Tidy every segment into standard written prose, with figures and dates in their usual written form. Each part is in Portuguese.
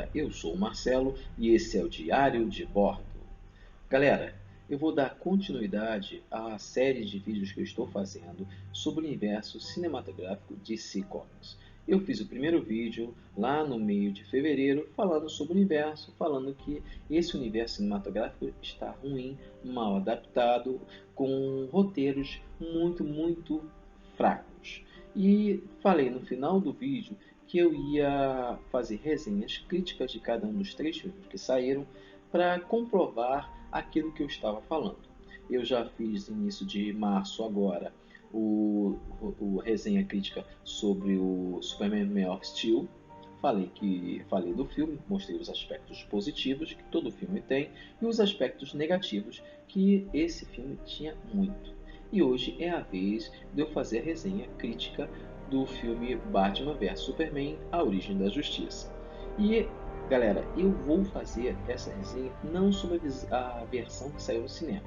galera, eu sou o Marcelo e esse é o Diário de Bordo. Galera, eu vou dar continuidade à série de vídeos que eu estou fazendo sobre o universo cinematográfico de DC Comics. Eu fiz o primeiro vídeo lá no meio de fevereiro falando sobre o universo, falando que esse universo cinematográfico está ruim, mal adaptado, com roteiros muito fracos. E falei no final do vídeo que eu ia fazer resenhas críticas de cada um dos 3 filmes que saíram para comprovar aquilo que eu estava falando. Eu já fiz início de março agora o resenha crítica sobre o Superman Man of Steel. Falei do filme, mostrei os aspectos positivos que todo filme tem e os aspectos negativos que esse filme tinha muito. E hoje é a vez de eu fazer a resenha crítica do filme Batman vs Superman: A Origem da Justiça. E galera, eu vou fazer essa resenha não sobre a versão que saiu no cinema,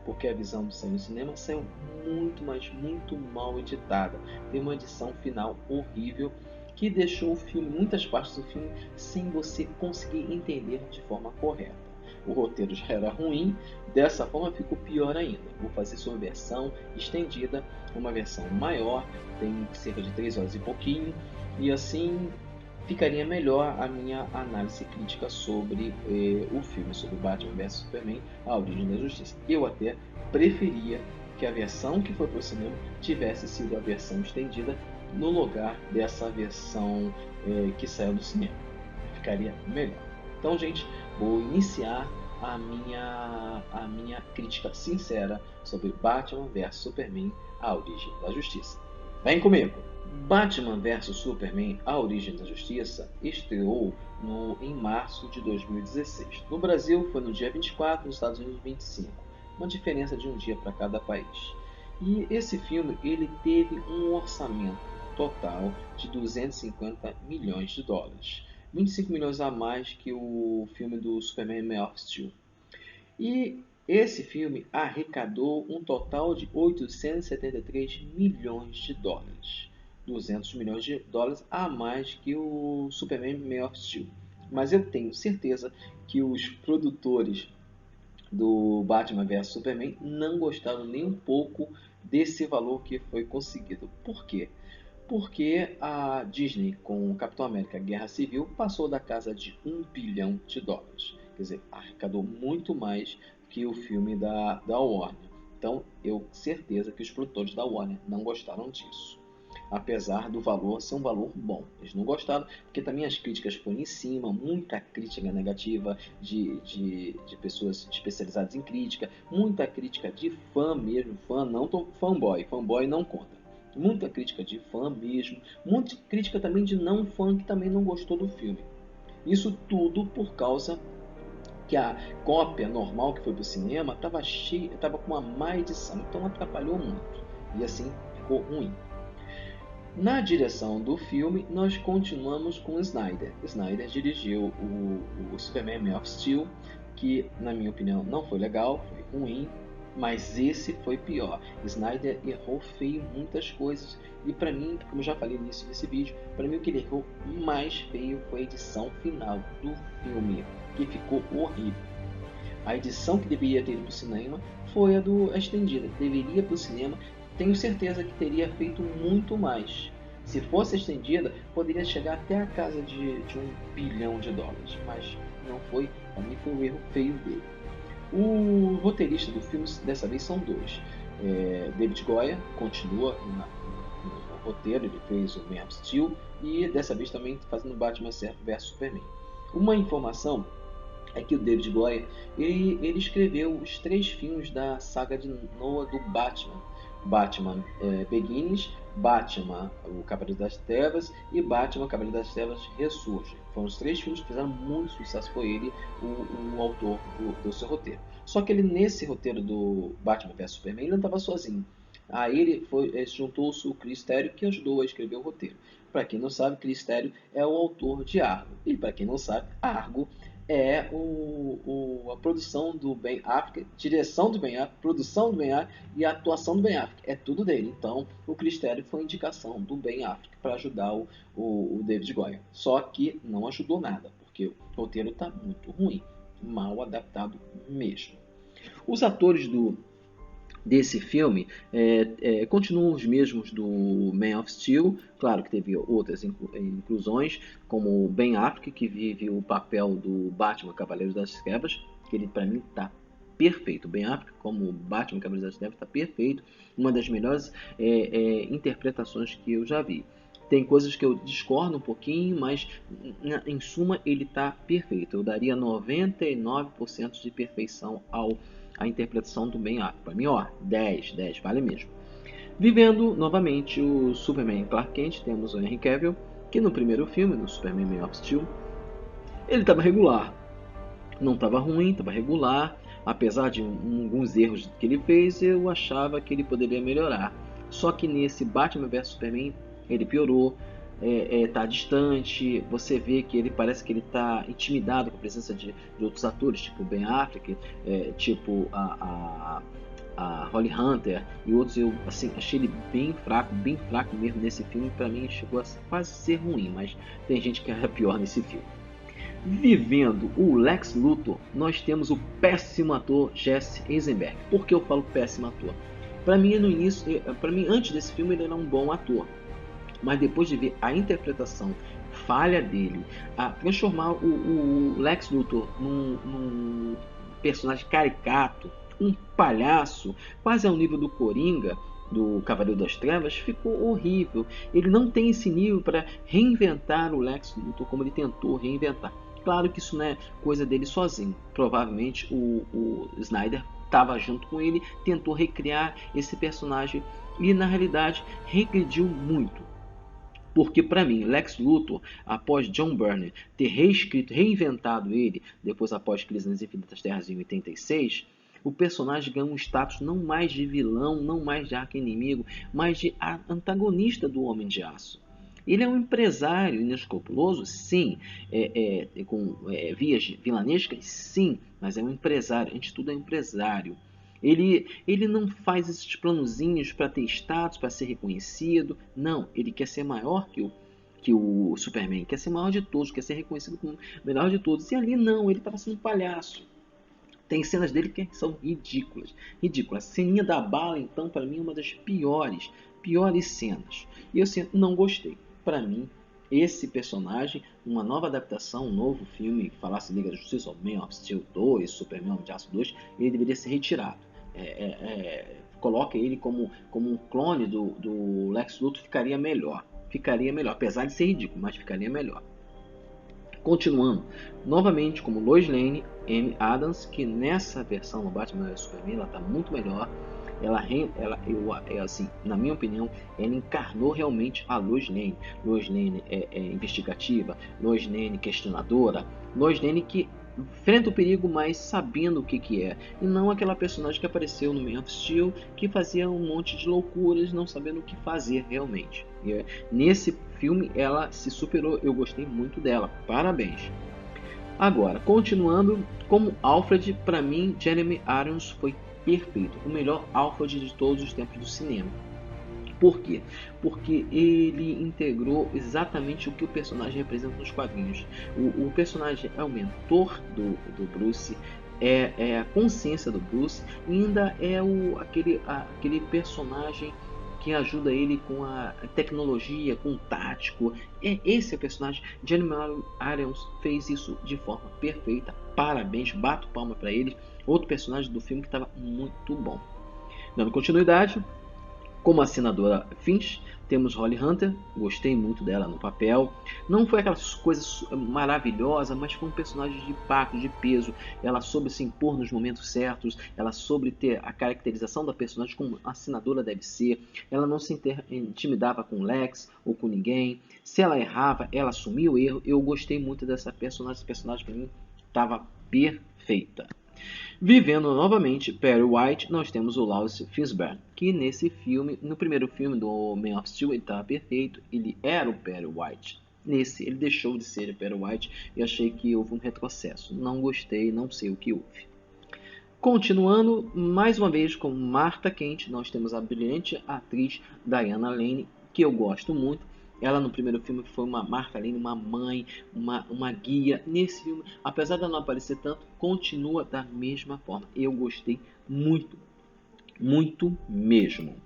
porque a versão que saiu no cinema saiu muito mal editada. Tem uma edição final horrível que deixou o filme, muitas partes do filme, sem você conseguir entender de forma correta. O roteiro já era ruim, dessa forma ficou pior ainda. Vou fazer sua versão estendida, uma versão maior, tem cerca de 3 horas e pouquinho, e assim ficaria melhor a minha análise crítica sobre o filme, sobre Batman vs Superman: A Origem da Justiça. Eu até preferia que a versão que foi para o cinema tivesse sido a versão estendida no lugar dessa versão que saiu do cinema. Ficaria melhor. Então, gente, vou iniciar a minha crítica sincera sobre Batman vs Superman: A Origem da Justiça. Vem comigo! Batman vs Superman: A Origem da Justiça estreou em março de 2016. No Brasil foi no dia 24, nos Estados Unidos 25. Uma diferença de um dia para cada país. E esse filme ele teve um orçamento total de 250 milhões de dólares. 25 milhões a mais que o filme do Superman Man of Steel. E esse filme arrecadou um total de 873 milhões de dólares. 200 milhões de dólares a mais que o Superman Man of Steel. Mas eu tenho certeza que os produtores do Batman vs Superman não gostaram nem um pouco desse valor que foi conseguido. Por quê? Porque a Disney, com o Capitão América Guerra Civil, passou da casa de 1 bilhão de dólares. Quer dizer, arrecadou muito mais que o filme da Warner. Então, eu certeza que os produtores da Warner não gostaram disso. Apesar do valor ser um valor bom. Eles não gostaram, porque também as críticas foram em cima, muita crítica negativa de pessoas especializadas em crítica, muita crítica de fã mesmo, fã não fanboy não conta. Muita crítica de fã mesmo, muita crítica também de não fã que também não gostou do filme. Isso tudo por causa que a cópia normal que foi para o cinema estava com uma má edição, então atrapalhou muito e assim ficou ruim. Na direção do filme, nós continuamos com Snyder. Snyder dirigiu o Superman Man of Steel, que na minha opinião não foi legal, foi ruim, mas esse foi pior. Snyder errou feio em muitas coisas e para mim, como eu já falei no início desse vídeo, para mim o que ele errou mais feio foi a edição final do filme, que ficou horrível. A edição que deveria ter ido para o cinema foi a estendida. Deveria para o cinema. Tenho certeza que teria feito muito mais. Se fosse estendida, poderia chegar até a casa de 1 bilhão de dólares. Mas não foi. Para mim foi um erro feio dele. O roteirista do filme, dessa vez, são dois. David Goyer continua no roteiro. Ele fez o Man of Steel. E dessa vez também fazendo Batman vs Superman. Uma informação é que o David Goyer ele escreveu os 3 filmes da saga de Noah do Batman. Batman Begins, Batman o Cavaleiro das Trevas e Batman o Cavaleiro das Trevas Ressurge. Foram os 3 filmes que fizeram muito sucesso, foi ele o autor do seu roteiro. Só que ele nesse roteiro do Batman vs Superman ele não estava sozinho. Aí ele juntou-se o Chris Terrio, que ajudou a escrever o roteiro. Para quem não sabe, Chris Terrio é o autor de Argo. E para quem não sabe, Argo é a produção do Ben Affleck, direção do Ben Affleck, produção do Ben Affleck e a atuação do Ben Affleck. É tudo dele. Então, o Chris Terrio foi indicação do Ben Affleck para ajudar o David Goyer. Só que não ajudou nada, porque o roteiro está muito ruim, mal adaptado mesmo. Os atores desse filme continuam os mesmos do Man of Steel, claro que teve outras inclusões, como o Ben Affleck, que vive o papel do Batman Cavaleiro das Trevas, que ele para mim está perfeito. Ben Affleck como Batman Cavaleiro das Trevas está perfeito, uma das melhores interpretações que eu já vi. Tem coisas que eu discordo um pouquinho, mas em suma ele está perfeito. Eu daria 99% de perfeição a interpretação do Ben Affleck. Para mim, 10, vale mesmo. Vivendo novamente o Superman Clark Kent, temos o Henry Cavill, que no primeiro filme, do Superman Man of Steel, ele estava regular. Não estava ruim, estava regular. Apesar de alguns erros que ele fez, eu achava que ele poderia melhorar. Só que nesse Batman vs Superman, ele piorou. Tá distante, você vê que ele parece que ele está intimidado com a presença de outros atores, tipo Ben Affleck, tipo a Holly Hunter e outros. Eu assim, achei ele bem fraco mesmo nesse filme. Para mim chegou a quase ser ruim, mas tem gente que era pior nesse filme. Vivendo o Lex Luthor, nós temos o péssimo ator Jesse Eisenberg. Por que eu falo péssimo ator? Para mim, no início, para mim, antes desse filme, ele era um bom ator. Mas depois de ver a interpretação falha dele, a transformar o Lex Luthor num personagem caricato, um palhaço, quase ao nível do Coringa, do Cavaleiro das Trevas, ficou horrível. Ele não tem esse nível para reinventar o Lex Luthor como ele tentou reinventar. Claro que isso não é coisa dele sozinho. Provavelmente o Snyder estava junto com ele, tentou recriar esse personagem e na realidade regrediu muito. Porque para mim, Lex Luthor, após John Byrne ter reescrito, reinventado ele, depois após Crise nas Infinitas Terras em 86, o personagem ganha um status não mais de vilão, não mais de arqui-inimigo, mas de antagonista do Homem de Aço. Ele é um empresário inescrupuloso, sim, com vias vilanescas, sim, mas é um empresário, antes de tudo é um empresário. Ele não faz esses planozinhos para ter status, para ser reconhecido. Não, ele quer ser maior que o Superman, quer ser maior de todos, quer ser reconhecido como o melhor de todos. E ali não, ele estava sendo um palhaço. Tem cenas dele que são ridículas. Ridículas. A ceninha da bala, então, para mim é uma das piores cenas. E eu assim, não gostei. Para mim, esse personagem, uma nova adaptação, um novo filme que falasse Liga da Justiça, ou Man of Steel 2, Superman Homem de Aço 2, ele deveria ser retirado. Coloca ele como um clone do Lex Luthor, ficaria melhor. Apesar de ser ridículo, mas ficaria melhor. Continuando, novamente como Lois Lane, Amy Adams, que nessa versão do Batman vs Superman ela está muito melhor. Assim, na minha opinião, ela encarnou realmente a Lois Lane. Lois Lane é investigativa, Lois Lane questionadora, Lois Lane que enfrenta o perigo, mas sabendo o que é, e não aquela personagem que apareceu no Man of Steel, que fazia um monte de loucuras, não sabendo o que fazer realmente. Nesse filme ela se superou, eu gostei muito dela, parabéns. Agora, continuando, como Alfred, para mim, Jeremy Irons foi perfeito, o melhor Alfred de todos os tempos do cinema. Por quê? Porque ele integrou exatamente o que o personagem representa nos quadrinhos. O personagem é o mentor do Bruce, é a consciência do Bruce, e ainda é aquele personagem que ajuda ele com a tecnologia, com o tático. Esse é o personagem. Jeremy Irons fez isso de forma perfeita. Parabéns, bato palma para ele. Outro personagem do filme que estava muito bom. Dando continuidade, como assinadora Finch, temos Holly Hunter, gostei muito dela no papel. Não foi aquelas coisas maravilhosas, mas foi um personagem de impacto, de peso. Ela soube se impor nos momentos certos, ela soube ter a caracterização da personagem como a assinadora deve ser. Ela não se intimidava com Lex ou com ninguém. Se ela errava, ela assumia o erro. Eu gostei muito dessa personagem. Esse personagem para mim estava perfeita. Vivendo novamente Perry White, nós temos o Laurence Fishburne, que nesse filme, no primeiro filme do Man of Steel, ele estava perfeito, ele era o Perry White. Nesse, ele deixou de ser o Perry White e achei que houve um retrocesso. Não gostei, não sei o que houve. Continuando, mais uma vez com Martha Kent, nós temos a brilhante atriz Diana Lane, que eu gosto muito. Ela no primeiro filme foi uma Martha-Lane, uma mãe, uma guia. Nesse filme, apesar de ela não aparecer tanto, continua da mesma forma. Eu gostei muito, muito mesmo.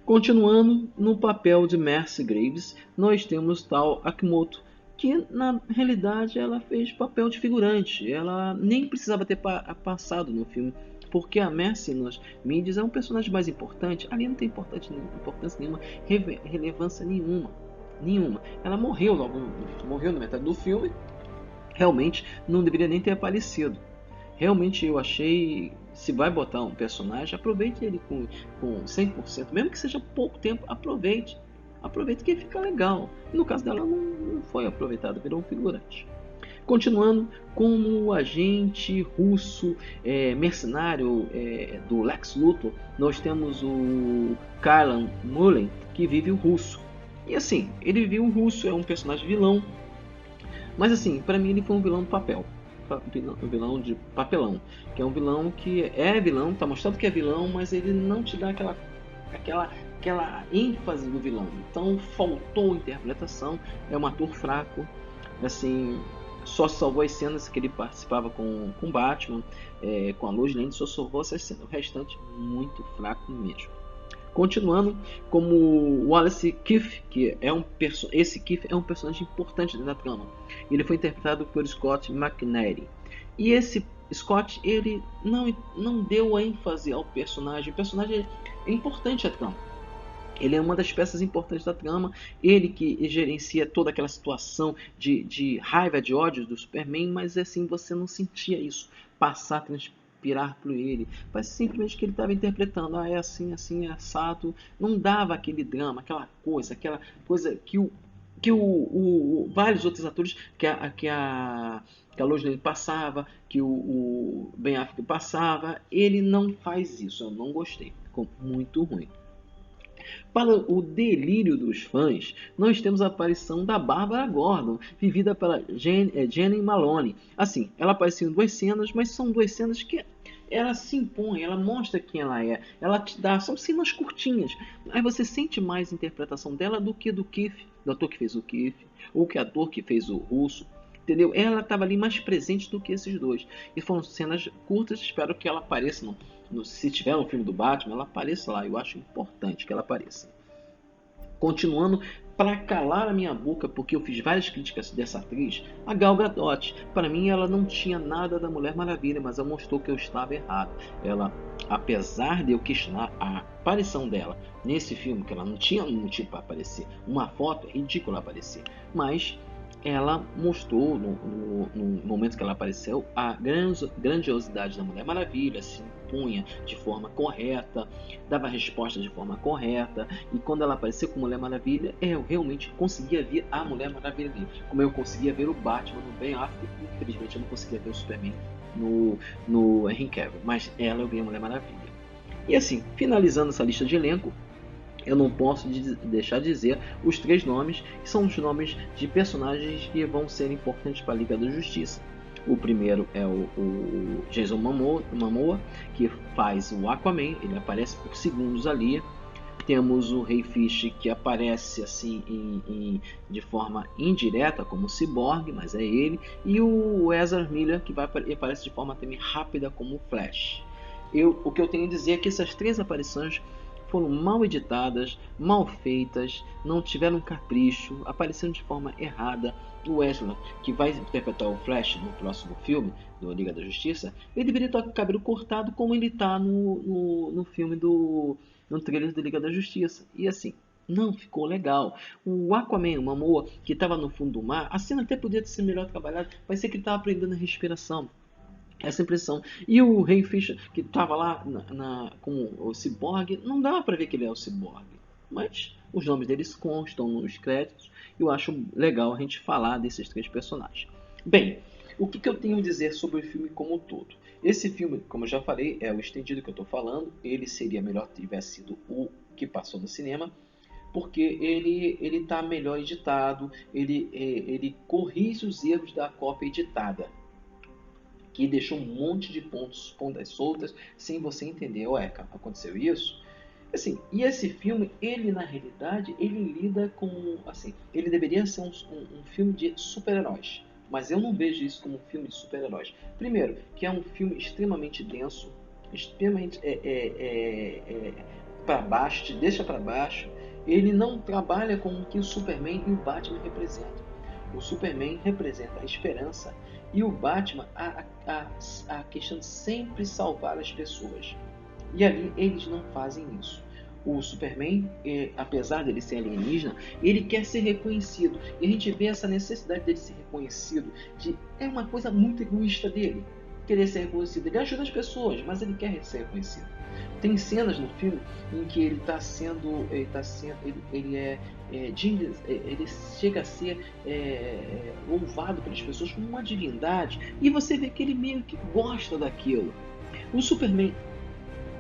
Continuando, no papel de Mercy Graves, nós temos tal Akimoto, que na realidade ela fez papel de figurante. Ela nem precisava ter passado no filme, porque a Mercy nos mídias é um personagem mais importante. Ali não tem importância nenhuma, relevância nenhuma. Nenhuma. Ela morreu morreu na metade do filme. Realmente não deveria nem ter aparecido. Realmente eu achei, se vai botar um personagem, aproveite ele com 100%, mesmo que seja pouco tempo, aproveite. Aproveite que fica legal. No caso dela não foi aproveitado, virou um figurante. Continuando, como o agente russo mercenário do Lex Luthor, nós temos o Karlan Mullen, que vive o russo. E assim, ele vive o russo, é um personagem vilão, mas assim, pra mim ele foi um vilão do papel. Um vilão de papelão. Que é um vilão que é vilão, tá mostrado que é vilão, mas ele não te dá aquela ênfase do vilão. Então faltou interpretação, é um ator fraco, assim, só salvou as cenas que ele participava com Batman, com a Lois Lane, só salvou essas cenas. O restante muito fraco mesmo. Continuando, como Wallace Keith, que é esse Keith é um personagem importante na trama. Ele foi interpretado por Scott McNairy. E esse Scott, ele não deu ênfase ao personagem. O personagem é importante à trama. Ele é uma das peças importantes da trama. Ele que gerencia toda aquela situação de raiva, de ódio do Superman, mas assim, você não sentia isso passar, transpirar por ele. Parece simplesmente que ele estava interpretando. É assim, assim, é assado. Não dava aquele drama, aquela coisa que vários outros atores, que a Lois Lane passava, que o Ben Affleck passava. Ele não faz isso. Eu não gostei. Ficou muito ruim. Para o delírio dos fãs, nós temos a aparição da Bárbara Gordon, vivida pela Jenny Maloney. Assim, ela apareceu em duas cenas, mas são duas cenas que ela se impõe, ela mostra quem ela é, ela te dá, são cenas curtinhas. Aí você sente mais a interpretação dela do que do Keith, do ator que fez o Keith, ou que ator que fez o Russo. Entendeu? Ela estava ali mais presente do que esses dois. E foram cenas curtas, espero que ela apareça se tiver um filme do Batman, ela apareça lá. Eu acho importante que ela apareça. Continuando, para calar a minha boca, porque eu fiz várias críticas dessa atriz, a Gal Gadot. Para mim, ela não tinha nada da Mulher Maravilha, mas ela mostrou que eu estava errado. Ela, apesar de eu questionar a aparição dela nesse filme, que ela não tinha motivo para aparecer, uma foto é ridícula aparecer, mas ela mostrou no momento que ela apareceu a grandiosidade da Mulher Maravilha, se impunha de forma correta, dava respostas de forma correta, e quando ela apareceu com Mulher Maravilha, eu realmente conseguia ver a Mulher Maravilha ali, como eu conseguia ver o Batman no Ben Affleck. Infelizmente eu não conseguia ver o Superman no Henry Cavill, mas ela eu vi a Mulher Maravilha. E assim, finalizando essa lista de elenco, eu não posso deixar de dizer os três nomes, que são os nomes de personagens que vão ser importantes para a Liga da Justiça. O primeiro é o Jason Momoa, que faz o Aquaman, ele aparece por segundos ali. Temos o Ray Fisher, que aparece assim de forma indireta como Cyborg, mas é ele. E o Ezra Miller, que aparece de forma também rápida como Flash. O que eu tenho a dizer é que essas três aparições foram mal editadas, mal feitas, não tiveram capricho, apareceram de forma errada. O Ezra, que vai interpretar o Flash no próximo filme do Liga da Justiça, ele deveria estar com o cabelo cortado como ele está no filme no trailer do Liga da Justiça. E assim, não ficou legal. O Aquaman, o Momoa, que estava no fundo do mar, a cena até podia ter sido melhor trabalhada, parecia que ele estava aprendendo a respiração. Essa impressão. E o Ray Fisher, que estava lá com o Cyborg, não dá para ver que ele é o Cyborg. Mas os nomes deles constam nos créditos. E eu acho legal a gente falar desses três personagens. Bem, o que eu tenho a dizer sobre o filme como um todo? Esse filme, como eu já falei, é o estendido que eu estou falando. Ele seria melhor se tivesse sido o que passou no cinema, porque ele está melhor editado, ele corrige os erros da cópia editada, que deixou um monte de pontas soltas sem você entender. Ué, aconteceu isso? Assim, e esse filme, ele na realidade, ele lida com, assim, ele deveria ser um filme de super-heróis, mas eu não vejo isso como um filme de super-heróis. Primeiro, que é um filme extremamente denso, extremamente para baixo, te deixa para baixo. Ele não trabalha com o que o Superman e o Batman representam. O Superman representa a esperança e o Batman a questão de sempre salvar as pessoas. E ali eles não fazem isso. O Superman, apesar dele ser alienígena, ele quer ser reconhecido. E a gente vê essa necessidade dele ser reconhecido. É uma coisa muito egoísta dele, querer ser reconhecido. Ele ajuda as pessoas, mas ele quer ser reconhecido. Tem cenas no filme em que ele está sendo, ele chega a ser louvado pelas pessoas como uma divindade. E você vê que ele meio que gosta daquilo. O Superman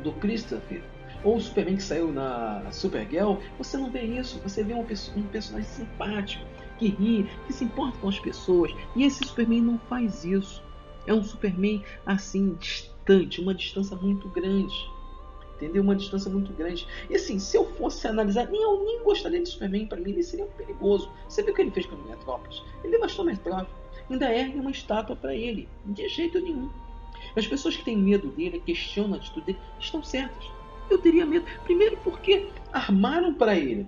do Christopher, ou o Superman que saiu na Supergirl, você não vê isso. Você vê um personagem simpático, que ri, que se importa com as pessoas. E esse Superman não faz isso. É um Superman assim, distante, uma distância muito grande. Entendeu? Uma distância muito grande. E assim, se eu fosse analisar, eu nem gostaria de Superman. Para mim, ele seria um perigoso. Você viu o que ele fez com o Metrópolis? Ele devastou Metrópolis. Ainda ergue uma estátua para ele. De jeito nenhum. As pessoas que têm medo dele, questionam a atitude dele, estão certas. Eu teria medo. Primeiro porque armaram para ele.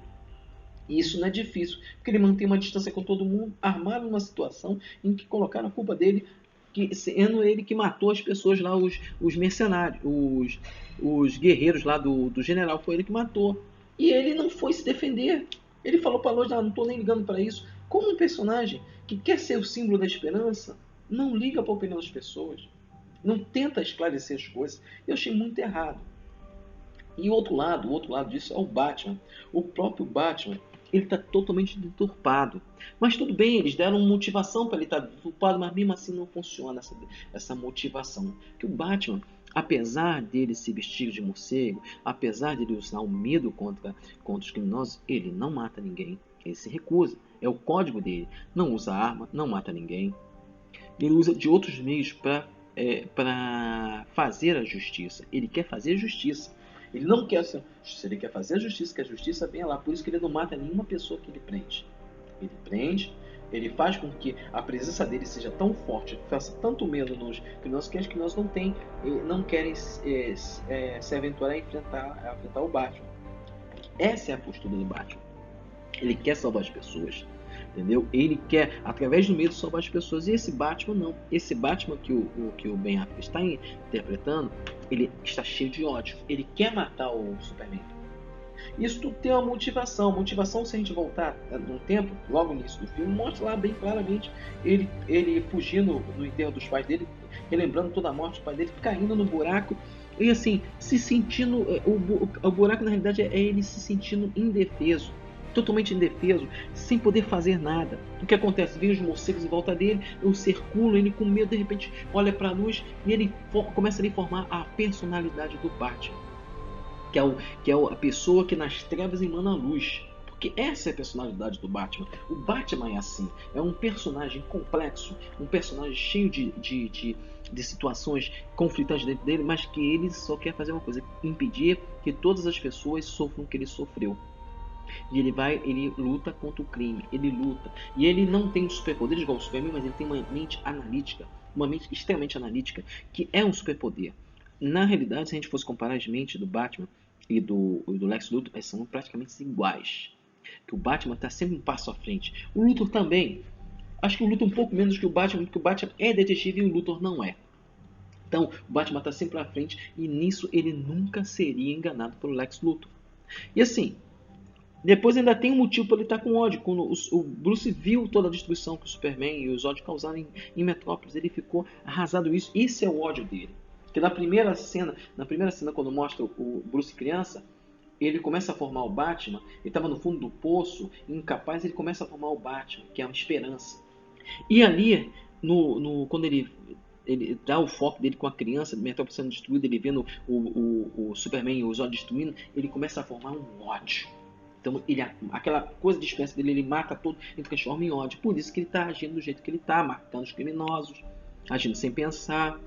E isso não é difícil, porque ele mantém uma distância com todo mundo. Armaram uma situação em que colocaram a culpa dele, que, sendo ele que matou as pessoas lá, os mercenários, os guerreiros lá do general. Foi ele que matou. E ele não foi se defender. Ele falou para a Lois, não estou nem ligando para isso. Como um personagem que quer ser o símbolo da esperança, não liga para a opinião das pessoas. Não tenta esclarecer as coisas. Eu achei muito errado. E o outro lado disso é o Batman. O próprio Batman, ele está totalmente deturpado. Mas tudo bem, eles deram motivação para ele estar deturpado, mas mesmo assim não funciona essa motivação. Que o Batman, apesar dele se vestir de morcego, apesar dele usar o medo contra os criminosos, ele não mata ninguém. Ele se recusa. É o código dele. Não usa arma, não mata ninguém. Ele usa de outros meios para fazer a justiça. Ele quer fazer justiça. Ele não quer ser justiça, ele quer fazer a justiça, que a justiça venha lá. Por isso que ele não mata nenhuma pessoa que ele prende. Ele prende, ele faz com que a presença dele seja tão forte, faça tanto medo nos criminosos, que os criminosos não querem se aventurar a enfrentar o Batman. Essa é a postura do Batman. Ele quer salvar as pessoas. Entendeu? Ele quer, através do medo, salvar as pessoas. E esse Batman não. Esse Batman que o Ben Affleck está interpretando, ele está cheio de ódio. Ele quer matar o Superman. Isso tudo tem uma motivação. Motivação, se a gente voltar no tempo, logo no início do filme, mostra lá bem claramente ele fugindo no enterro dos pais dele, relembrando toda a morte dos pais dele, caindo no buraco. E assim, se sentindo. O buraco na realidade é ele se sentindo indefeso. Totalmente indefeso, sem poder fazer nada. O que acontece? Vem os morcegos em volta dele, o circulam, ele com medo, de repente olha para a luz e ele começa a formar a personalidade do Batman, que é a pessoa que nas trevas emana a luz. Porque essa é a personalidade do Batman. O Batman é assim, é um personagem complexo, um personagem cheio de situações conflitantes dentro dele, mas que ele só quer fazer uma coisa: impedir que todas as pessoas sofram o que ele sofreu. E ele luta contra o crime, ele luta. E ele não tem superpoderes igual o Superman, mas ele tem uma mente analítica, uma mente extremamente analítica, que é um superpoder. Na realidade, se a gente fosse comparar as mentes do Batman e do Lex Luthor, elas são praticamente iguais. Que o Batman está sempre um passo à frente. O Luthor também. Acho que o Luthor um pouco menos que o Batman, porque o Batman é detetive e o Luthor não é. Então, o Batman está sempre à frente e nisso ele nunca seria enganado pelo Lex Luthor. E assim, depois ainda tem um motivo para ele estar com ódio. Quando o Bruce viu toda a destruição que o Superman e os ódios causaram em Metrópolis, ele ficou arrasado isso. Esse é o ódio dele. Que na primeira cena quando mostra o Bruce criança, ele começa a formar o Batman. Ele estava no fundo do poço, incapaz, ele começa a formar o Batman, que é uma esperança. E ali, quando ele dá o foco dele com a criança, Metrópolis sendo destruída, ele vendo o Superman e os olhos destruindo, ele começa a formar um ódio. Então, aquela coisa de espécie dele, ele mata tudo e transforma em ódio. Por isso que ele está agindo do jeito que ele está, marcando os criminosos, agindo sem pensar.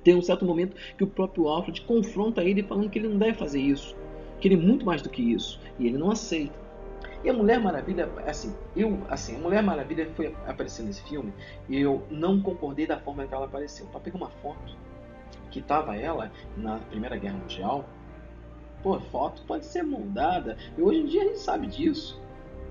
Tem um certo momento que o próprio Alfred confronta ele falando que ele não deve fazer isso. querer muito mais do que isso. E ele não aceita. E a Mulher Maravilha, assim, a Mulher Maravilha foi aparecer nesse filme e eu não concordei da forma que ela apareceu. Eu peguei uma foto que tava ela na Primeira Guerra Mundial. Pô, foto pode ser moldada. E hoje em dia a gente sabe disso.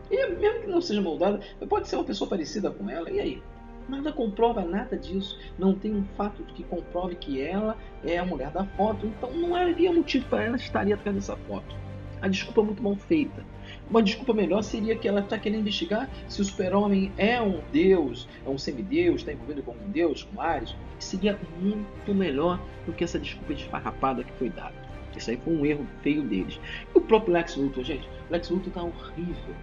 E mesmo que não seja moldada, pode ser uma pessoa parecida com ela. E aí? Nada comprova nada disso. Não tem um fato que comprove que ela é a mulher da foto. Então não havia motivo para ela estar atrás dessa foto. A desculpa é muito mal feita. Uma desculpa melhor seria que ela está querendo investigar se o super-homem é um deus, é um semideus, está envolvido com um deus, com Ares. Seria muito melhor do que essa desculpa esfarrapada que foi dada. Isso aí foi um erro feio deles. E o próprio Lex Luthor, gente, o Lex Luthor está horrível.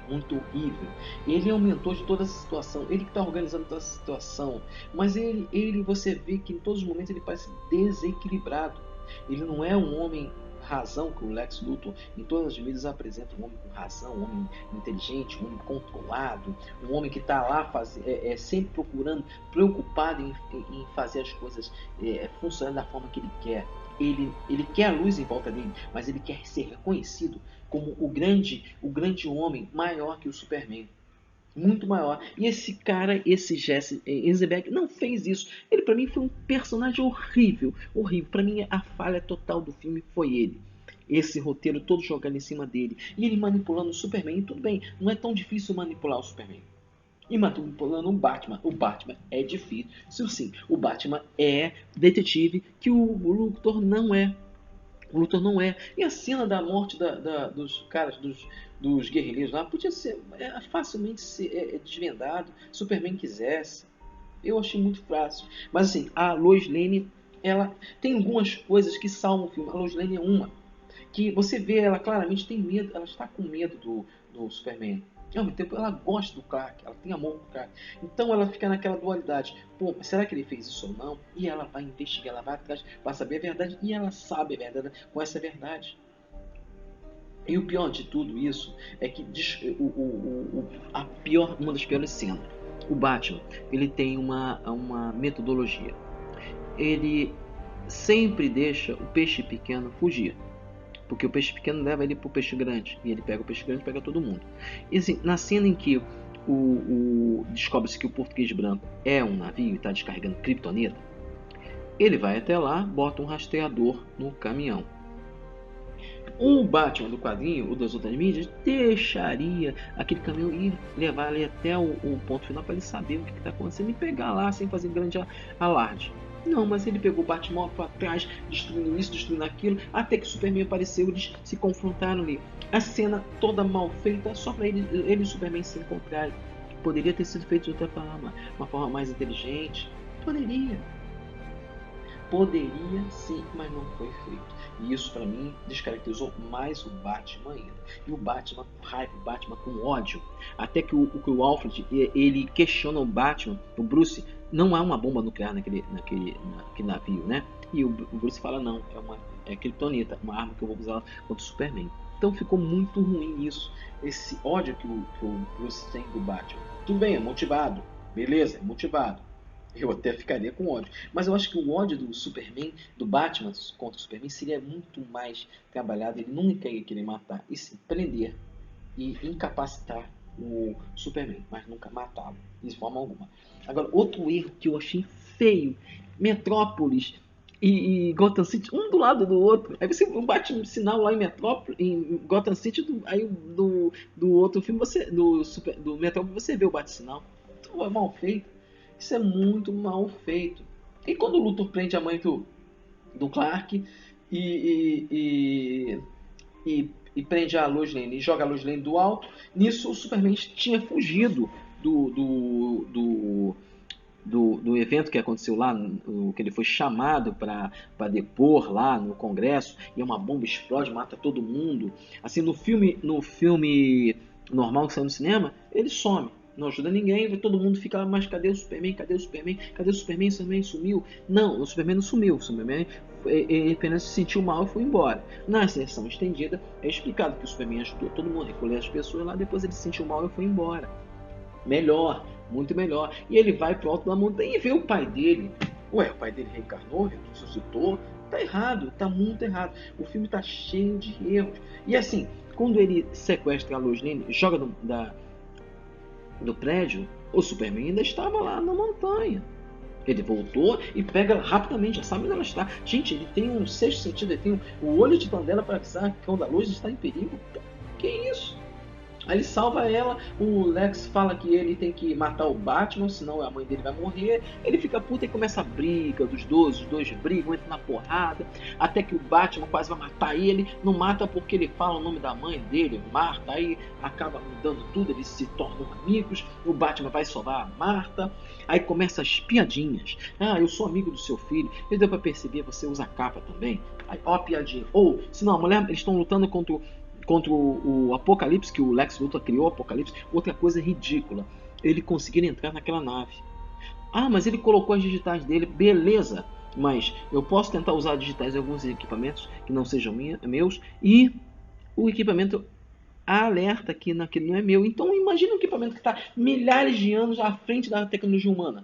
Muito horrível. Ele é o mentor de toda essa situação. Ele que está organizando toda essa situação. Mas você vê que em todos os momentos ele parece desequilibrado. Ele não é um homem razão que o Lex Luthor em todas as mídias apresenta, um homem com razão, um homem inteligente, um homem controlado, um homem que está lá sempre procurando, preocupado em fazer as coisas funcionar da forma que ele quer. Ele quer a luz em volta dele, mas ele quer ser reconhecido como o grande homem maior que o Superman. Muito maior. E esse cara, esse Jesse Eisenberg, não fez isso. Ele, pra mim, foi um personagem horrível. Horrível. Pra mim, a falha total do filme foi ele. Esse roteiro todo jogado em cima dele. E ele manipulando o Superman. E tudo bem, não é tão difícil manipular o Superman. E manipulando o Batman. O Batman é difícil, sim. O Batman é detetive que o Luthor não é. O Luthor não é. E a cena da morte dos caras, dos guerrilheiros lá, podia ser facilmente desvendado, se Superman quisesse. Eu achei muito fácil. Mas assim, a Lois Lane, ela tem algumas coisas que salvam o filme. A Lois Lane é uma. Que você vê, ela claramente tem medo, ela está com medo do Superman. Ao mesmo tempo, ela gosta do Clark, ela tem amor pro Clark. Então ela fica naquela dualidade. Pô, será que ele fez isso ou não? E ela vai investigar, ela vai atrás para saber a verdade. E ela sabe a verdade com essa verdade. E o pior de tudo isso é que uma das piores cenas. O Batman, ele tem uma metodologia. Ele sempre deixa o peixe pequeno fugir. Porque o peixe pequeno leva ele pro peixe grande. E ele pega o peixe grande e pega todo mundo. E assim, na cena em que descobre-se que o português branco é um navio e está descarregando kryptonita, ele vai até lá, bota um rastreador no caminhão. O Batman do quadrinho, ou das outras mídias, deixaria aquele caminhão ir levar ele até o ponto final para ele saber o que está acontecendo e pegar lá sem fazer grande alarde. Não, mas ele pegou o Batmóvel para trás, destruindo isso, destruindo aquilo, até que o Superman apareceu, eles se confrontaram ali. A cena toda mal feita, só para ele e o Superman se encontrarem. Poderia ter sido feito de outra forma, uma forma mais inteligente. Poderia sim, mas não foi feito. E isso para mim descaracterizou mais o Batman ainda. E o Batman com raiva, o Batman com ódio. Até que o Alfred, ele questiona o Batman, o Bruce, não há uma bomba nuclear naquele navio, né? E o Bruce fala, não, é kryptonita, uma arma que eu vou usar contra o Superman. Então ficou muito ruim isso, esse ódio que o Bruce tem do Batman. Tudo bem, é motivado, beleza, é motivado. Eu até ficaria com ódio. Mas eu acho que o ódio do Superman, do Batman contra o Superman, seria muito mais trabalhado. Ele nunca ia querer matar, e sim prender e incapacitar o Superman, mas nunca matá-lo, de forma alguma. Agora, outro erro que eu achei feio: Metrópolis e Gotham City, um do lado do outro. Aí você bate um sinal lá em Metrópolis, em Gotham City, aí do outro filme, do Metrópolis, você vê o bate-sinal. Tudo é mal feito. Isso é muito mal feito. E quando o Luthor prende a mãe do Clark e prende a Lois Lane e joga a Lois Lane do alto, nisso o Superman tinha fugido do evento que aconteceu lá, que ele foi chamado para depor lá no Congresso, e uma bomba explode, mata todo mundo. Assim, no filme normal que saiu no cinema, ele some. Não ajuda ninguém, todo mundo fica lá, mas cadê o Superman? Cadê o Superman? Cadê o Superman? O Superman sumiu. Não, o Superman não sumiu. O Superman ele apenas se sentiu mal e foi embora. Na versão estendida é explicado que o Superman ajudou todo mundo a recolher as pessoas lá, depois ele se sentiu mal e foi embora. Melhor, muito melhor. E ele vai pro alto da montanha e vê o pai dele. Ué, o pai dele reencarnou, ressuscitou, Tá errado, tá muito errado. O filme tá cheio de erros. E assim, quando ele sequestra a Lois Lane, joga do prédio, o Superman ainda estava lá na montanha. Ele voltou e pega ela rapidamente, já sabe onde ela está. Gente, ele tem um sexto sentido, ele tem o olho de Tandela para avisar que quando a Lois está em perigo. Que isso? Aí ele salva ela, o Lex fala que ele tem que matar o Batman, senão a mãe dele vai morrer. Ele fica puto e começa a briga dos dois, os dois brigam, entram na porrada, até que o Batman quase vai matar ele, não mata porque ele fala o nome da mãe dele, Marta, aí acaba mudando tudo, eles se tornam amigos, o Batman vai salvar a Marta, aí começa as piadinhas. Ah, eu sou amigo do seu filho, e deu pra perceber, você usa capa também. Aí, ó a piadinha. Ou, se não, a mulher, eles estão lutando contra o Apocalipse, que o Lex Luthor criou o Apocalipse. Outra coisa ridícula, ele conseguir entrar naquela nave. Ah, mas ele colocou as digitais dele, beleza, mas eu posso tentar usar digitais em alguns equipamentos que não sejam meus, e o equipamento alerta que naquele não é meu. Então imagina um equipamento que está milhares de anos à frente da tecnologia humana.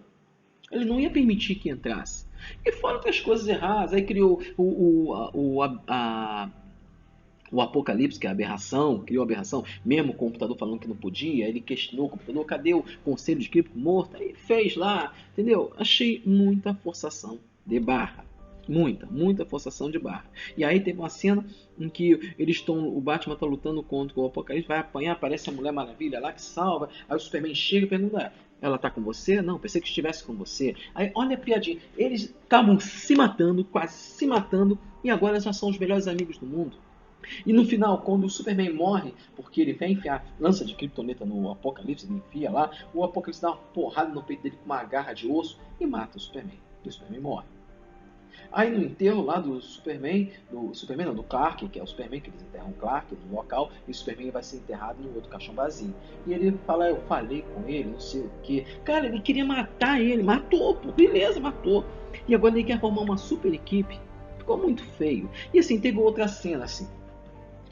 Ele não ia permitir que entrasse. E fora outras coisas erradas, aí criou o Apocalipse, que é a aberração, criou a aberração, mesmo o computador falando que não podia, ele questionou o computador, cadê o conselho de cripto morto? Aí fez lá, entendeu? Achei muita forçação de barra. Muita forçação de barra. E aí teve uma cena em que o Batman tá lutando contra o Apocalipse, vai apanhar, aparece a Mulher Maravilha lá que salva, aí o Superman chega e pergunta, ela tá com você? Não, pensei que estivesse com você. Aí olha a piadinha, eles estavam se matando, quase se matando, e agora já são os melhores amigos do mundo. E no final, quando o Superman morre, porque ele vem enfiar lança de kryptonita no Apocalipse, ele enfia lá, o Apocalipse dá uma porrada no peito dele com uma garra de osso e mata o Superman. E o Superman morre. Aí no enterro lá do Superman não, do Clark, que é o Superman, que eles enterram o Clark no local, e o Superman vai ser enterrado no outro caixão vazio. E ele fala, eu falei com ele, não sei o que. Cara, ele queria matar ele, matou, pô, beleza, matou. E agora ele quer formar uma super equipe. Ficou muito feio. E assim, teve outra cena assim.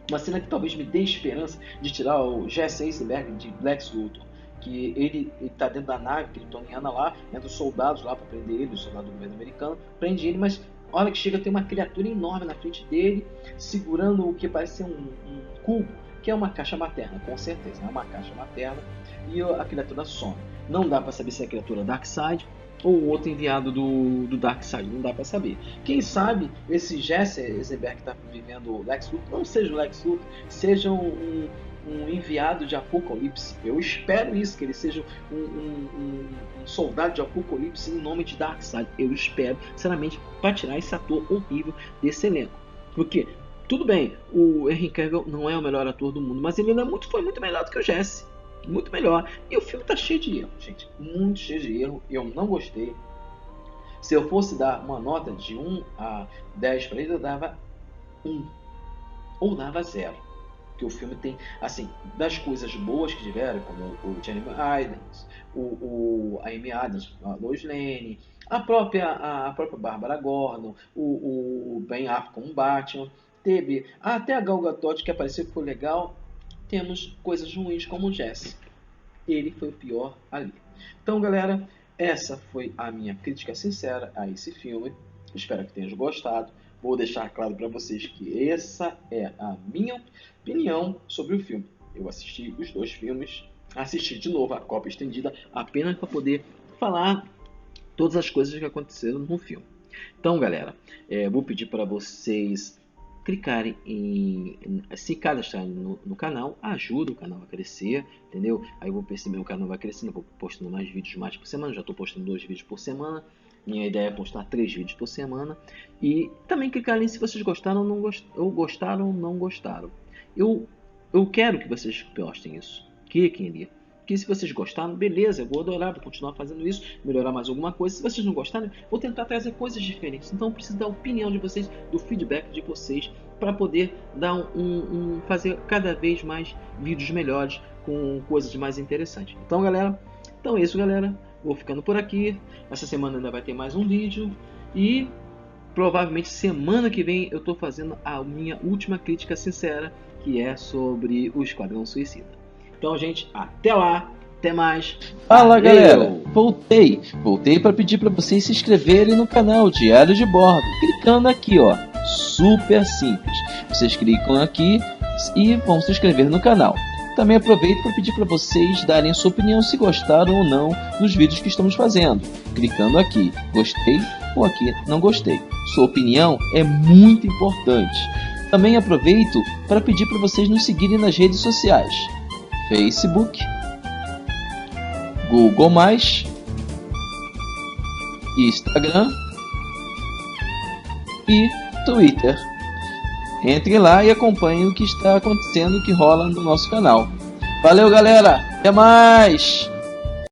Uma cena que talvez me dê esperança de tirar o Jesse Eisenberg de Lex Luthor. Que ele tá dentro da nave kryptoniana lá, entra os soldados lá para prender ele, o soldado do governo americano, prende ele, mas a hora que chega tem uma criatura enorme na frente dele, segurando o que parece ser um cubo, que é uma caixa materna, com certeza, é uma caixa materna, e a criatura some. Não dá para saber se é a criatura Darkseid ou outro enviado do Darkseid, não dá para saber. Quem sabe esse Jesse Eisenberg que está vivendo o Lex Luthor não seja o Lex Luthor, seja um enviado de Apocalipse. Eu espero isso, que ele seja um soldado de Apocalipse em nome de Darkseid. Eu espero, sinceramente, para tirar esse ator horrível desse elenco. Porque, tudo bem, o Henry Cavill não é o melhor ator do mundo, mas ele foi muito melhor do que o Jesse. Muito melhor. E o filme tá cheio de erro, gente. Muito cheio de erro. Eu não gostei. Se eu fosse dar uma nota de 1 a 10 para ele, eu dava 1. Ou dava 0. Porque o filme tem, assim, das coisas boas que tiveram, como o Jeremy Irons, a Amy Adams, a Lois Lane, a própria Bárbara Gordon, o Ben Affleck como Batman, teve até a Gal Gadot que apareceu, que foi legal. Temos coisas ruins como o Jesse. Ele foi o pior ali. Então, galera, essa foi a minha crítica sincera a esse filme. Espero que tenham gostado. Vou deixar claro para vocês que essa é a minha opinião sobre o filme. Eu assisti os 2 filmes, assisti de novo a cópia estendida, apenas para poder falar todas as coisas que aconteceram no filme. Então, galera, vou pedir para vocês clicarem se cadastrar no canal, ajuda o canal a crescer, entendeu? Aí eu vou perceber que o canal vai crescendo, eu vou postando mais vídeos por semana, já estou postando 2 vídeos por semana. Minha ideia é postar 3 vídeos por semana. E também clicar ali se vocês gostaram ou não gostaram. Eu quero que vocês postem isso. Cliquem ali. Que se vocês gostaram, beleza, eu vou adorar, vou continuar fazendo isso, melhorar mais alguma coisa. Se vocês não gostarem, vou tentar trazer coisas diferentes. Então eu preciso da opinião de vocês, do feedback de vocês, para poder dar fazer cada vez mais vídeos melhores, com coisas mais interessantes. Então é isso, galera. Vou ficando por aqui. Essa semana ainda vai ter mais um vídeo. E provavelmente semana que vem eu estou fazendo a minha última crítica sincera, que é sobre o Esquadrão Suicida. Então, gente, até lá Até mais. Fala, Valeu! galera, voltei para pedir para vocês se inscreverem no canal Diário de Bordo, clicando aqui, ó, super simples. Vocês clicam aqui e vão se inscrever no canal. Também aproveito para pedir para vocês darem sua opinião se gostaram ou não dos vídeos que estamos fazendo, clicando aqui, gostei ou aqui, não gostei. Sua opinião é muito importante. Também aproveito para pedir para vocês nos seguirem nas redes sociais: Facebook, Google+, Instagram e Twitter. Entre lá e acompanhe o que está acontecendo, o que rola no nosso canal. Valeu, galera! Até mais!